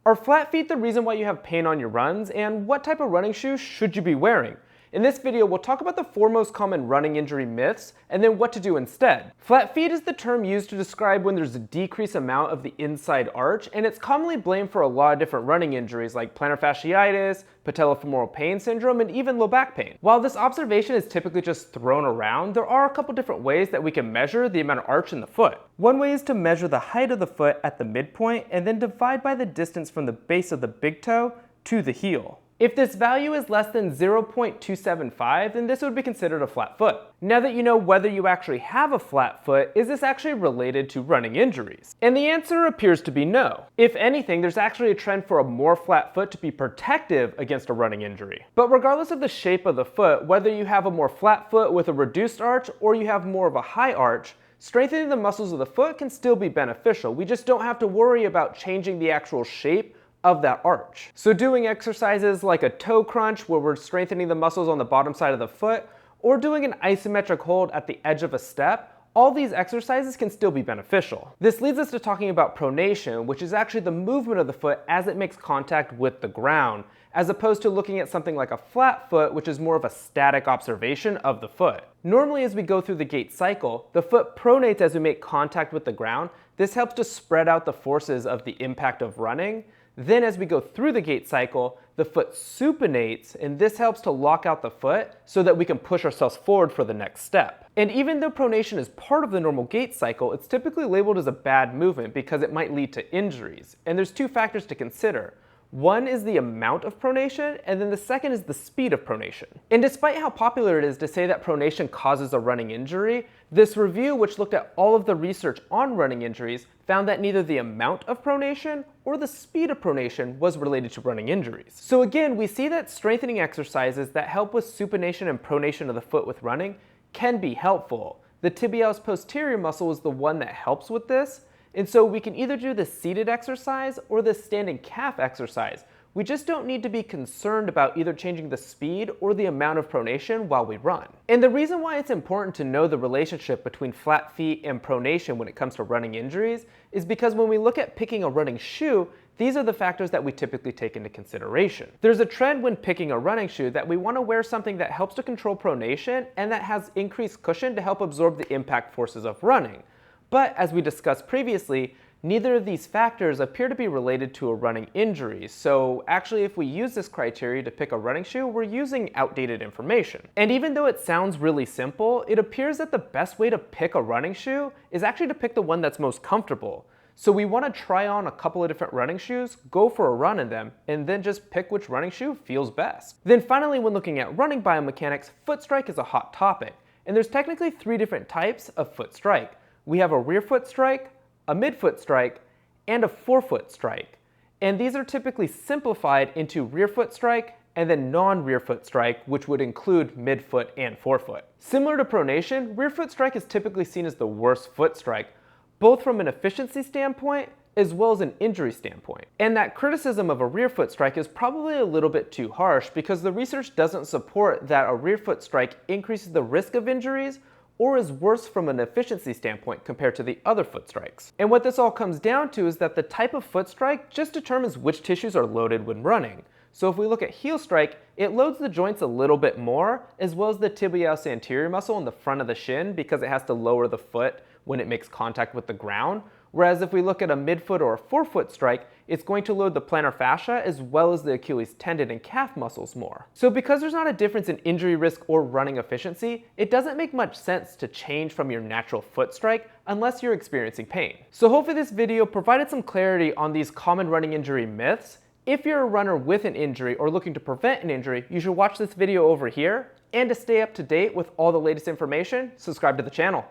Are flat feet the reason why you have pain on your runs, and what type of running shoes should you be wearing? In this video, we'll talk about the 4 most common running injury myths, and then what to do instead. Flat feet is the term used to describe when there's a decreased amount of the inside arch, and it's commonly blamed for a lot of different running injuries like plantar fasciitis, patellofemoral pain syndrome, and even low back pain. While this observation is typically just thrown around, there are a couple different ways that we can measure the amount of arch in the foot. One way is to measure the height of the foot at the midpoint and then divide by the distance from the base of the big toe to the heel. If this value is less than 0.275, then this would be considered a flat foot. Now that you know whether you actually have a flat foot, is this actually related to running injuries? And the answer appears to be no. If anything, there's actually a trend for a more flat foot to be protective against a running injury. But regardless of the shape of the foot, whether you have a more flat foot with a reduced arch or you have more of a high arch, strengthening the muscles of the foot can still be beneficial. We just don't have to worry about changing the actual shape of that arch. So doing exercises like a toe crunch where we're strengthening the muscles on the bottom side of the foot, or doing an isometric hold at the edge of a step, all these exercises can still be beneficial. This leads us to talking about pronation, which is actually the movement of the foot as it makes contact with the ground, as opposed to looking at something like a flat foot, which is more of a static observation of the foot. Normally, as we go through the gait cycle, the foot pronates as we make contact with the ground. This helps to spread out the forces of the impact of running. Then as we go through the gait cycle, the foot supinates, and this helps to lock out the foot so that we can push ourselves forward for the next step. And even though pronation is part of the normal gait cycle, it's typically labeled as a bad movement because it might lead to injuries. And there's 2 factors to consider. One is the amount of pronation, and then the second is the speed of pronation. And despite how popular it is to say that pronation causes a running injury, this review, which looked at all of the research on running injuries, found that neither the amount of pronation or the speed of pronation was related to running injuries. So again, we see that strengthening exercises that help with supination and pronation of the foot with running can be helpful. The tibialis posterior muscle is the one that helps with this. And so we can either do the seated exercise or the standing calf exercise. We just don't need to be concerned about either changing the speed or the amount of pronation while we run. And the reason why it's important to know the relationship between flat feet and pronation when it comes to running injuries is because when we look at picking a running shoe, these are the factors that we typically take into consideration. There's a trend when picking a running shoe that we want to wear something that helps to control pronation and that has increased cushion to help absorb the impact forces of running. But as we discussed previously, neither of these factors appear to be related to a running injury. So actually, if we use this criteria to pick a running shoe, we're using outdated information. And even though it sounds really simple, it appears that the best way to pick a running shoe is actually to pick the one that's most comfortable. So we want to try on a couple of different running shoes, go for a run in them, and then just pick which running shoe feels best. Then finally, when looking at running biomechanics, foot strike is a hot topic. And there's technically 3 different types of foot strike. We have a rear foot strike, a midfoot strike, and a forefoot strike. And these are typically simplified into rear foot strike and then non-rear foot strike, which would include midfoot and forefoot. Similar to pronation, rear foot strike is typically seen as the worst foot strike, both from an efficiency standpoint as well as an injury standpoint. And that criticism of a rear foot strike is probably a little bit too harsh because the research doesn't support that a rear foot strike increases the risk of injuries or is worse from an efficiency standpoint compared to the other foot strikes. And what this all comes down to is that the type of foot strike just determines which tissues are loaded when running. So if we look at heel strike, it loads the joints a little bit more, as well as the tibialis anterior muscle in the front of the shin because it has to lower the foot when it makes contact with the ground. Whereas if we look at a midfoot or a forefoot strike, it's going to load the plantar fascia as well as the Achilles tendon and calf muscles more. So because there's not a difference in injury risk or running efficiency, it doesn't make much sense to change from your natural foot strike unless you're experiencing pain. So hopefully this video provided some clarity on these common running injury myths. If you're a runner with an injury or looking to prevent an injury, you should watch this video over here. And to stay up to date with all the latest information, subscribe to the channel.